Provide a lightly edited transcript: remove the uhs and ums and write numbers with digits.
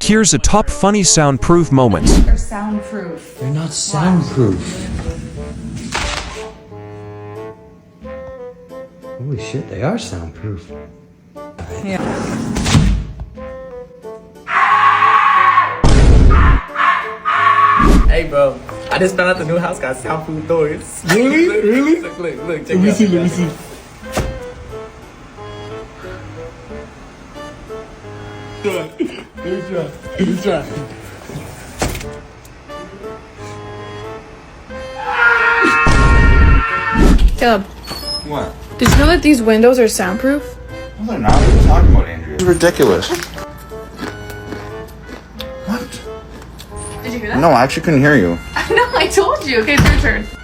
Here's a top funny soundproof moments. Or soundproof. They're not soundproof. Holy shit, they are soundproof. Yeah. Hey, bro. I just found out the new house got soundproof doors. Really? Really? Look. Check Let me it out. see, let me see. Good job. Caleb, What? did you know that these windows are soundproof? No, they're not. What are you talking about, Andrea? It's ridiculous. What? Did you hear that? No, I actually couldn't hear you. No, I told you. Okay, it's your turn.